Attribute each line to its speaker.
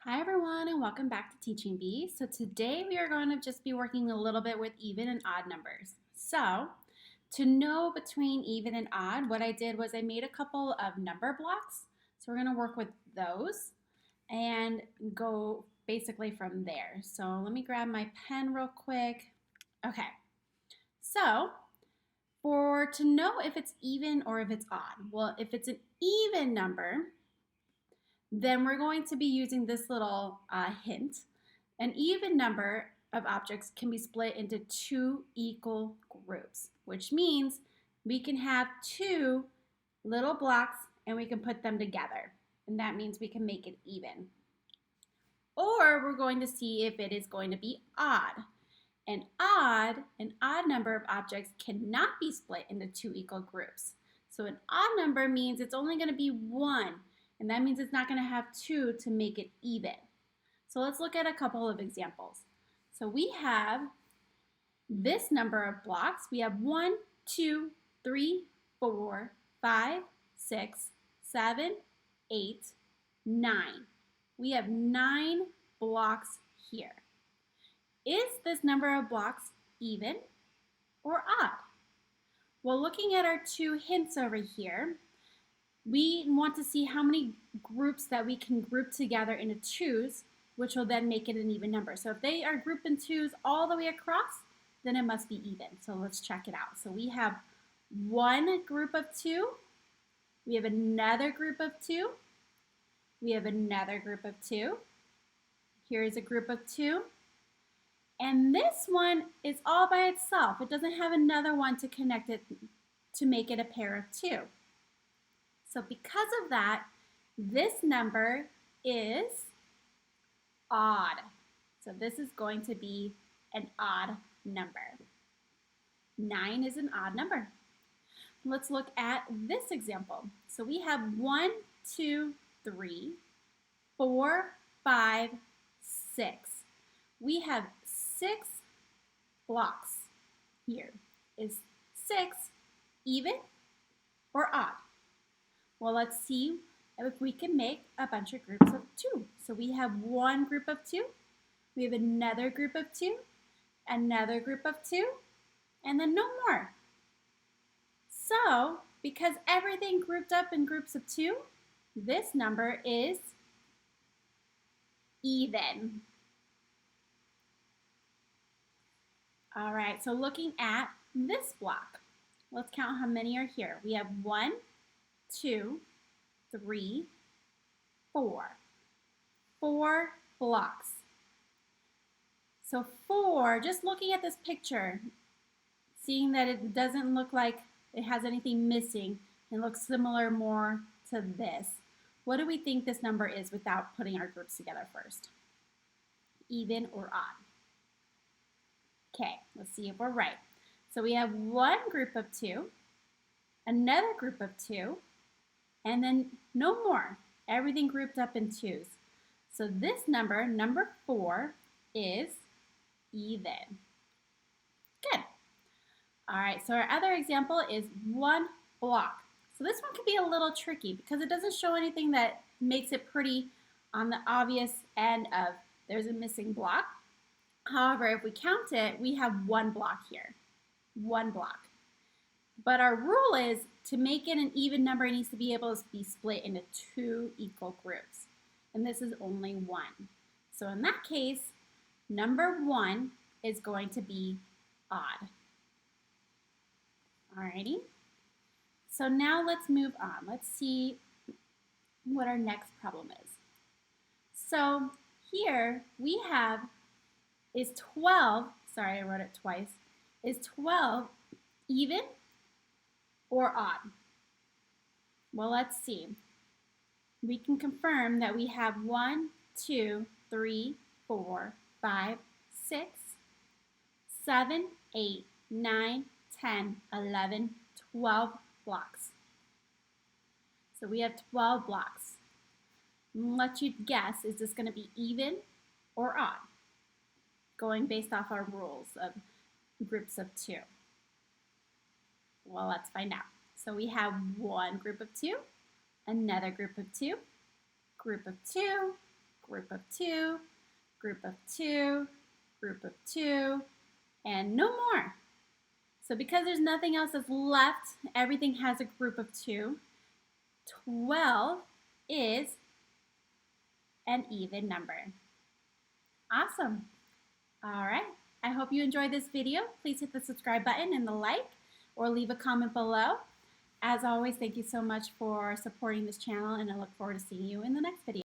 Speaker 1: Hi everyone and welcome back to Teaching Bee. So today we are going to just be working a little bit with even and odd numbers. So to know between even and odd, what I did was I made a couple of number blocks. So we're going to work with those and go basically from there. So let me grab my pen real quick. Okay, so to know if it's even or if it's odd, well, if it's an even number, then we're going to be using this little hint. An even number of objects can be split into two equal groups, which means we can have two little blocks and we can put them together. And that means we can make it even. Or we're going to see if it is going to be odd. An odd number of objects cannot be split into two equal groups. So an odd number means it's only going to be one, and that means it's not going to have two to make it even. So let's look at a couple of examples. So we have this number of blocks. We have 1, 2, 3, 4, 5, 6, 7, 8, 9. We have 9 blocks here. Is this number of blocks even or odd? Well, looking at our two hints over here, we want to see how many groups that we can group together into twos, which will then make it an even number. So if they are grouped in twos all the way across, then it must be even. So let's check it out. So we have one group of two, we have another group of two, we have another group of two, here's a group of two, and this one is all by itself. It doesn't have another one to connect it to make it a pair of two. So because of that, this number is odd. So this is going to be an odd number. 9 is an odd number. Let's look at this example. So we have 1, 2, 3, 4, 5, 6. We have 6 blocks here. Is 6 even or odd? Well, let's see if we can make a bunch of groups of 2. So we have one group of 2, we have another group of 2, another group of 2, and then no more. So, because everything grouped up in groups of 2, this number is even. All right, so looking at this block, let's count how many are here. We have 1, 2, 3, 4. 4 blocks. So 4, just looking at this picture, seeing that it doesn't look like it has anything missing and looks similar more to this. What do we think this number is without putting our groups together first? Even or odd? Okay, let's see if we're right. So we have one group of 2, another group of 2, and then no more. Everything grouped up in twos. So this number, number 4, is even. Good. All right, so our other example is 1 block. So this one can be a little tricky because it doesn't show anything that makes it pretty on the obvious end of there's a missing block. However, if we count it, we have 1 block here. 1 block. But our rule is to make it an even number, it needs to be able to be split into 2 equal groups. And this is only 1. So in that case, number 1 is going to be odd. Alrighty. So now let's move on. Let's see what our next problem is. So here we have is 12, sorry I wrote it twice, is 12 even or odd? Well, let's see. We can confirm that we have 1, 2, 3, 4, 5, 6, 7, 8, 9, 10, 11, 12 blocks. So we have 12 blocks. I'll let you guess, is this going to be even or odd? Going based off our rules of groups of 2. Well, let's find out. So we have one group of 2, another group of 2, group of 2, group of 2, group of 2, group of 2, and no more. So because there's nothing else that's left, everything has a group of 2. 12 is an even number. Awesome. All right. I hope you enjoyed this video. Please hit the subscribe button and the like, or leave a comment below. As always, thank you so much for supporting this channel, and I look forward to seeing you in the next video.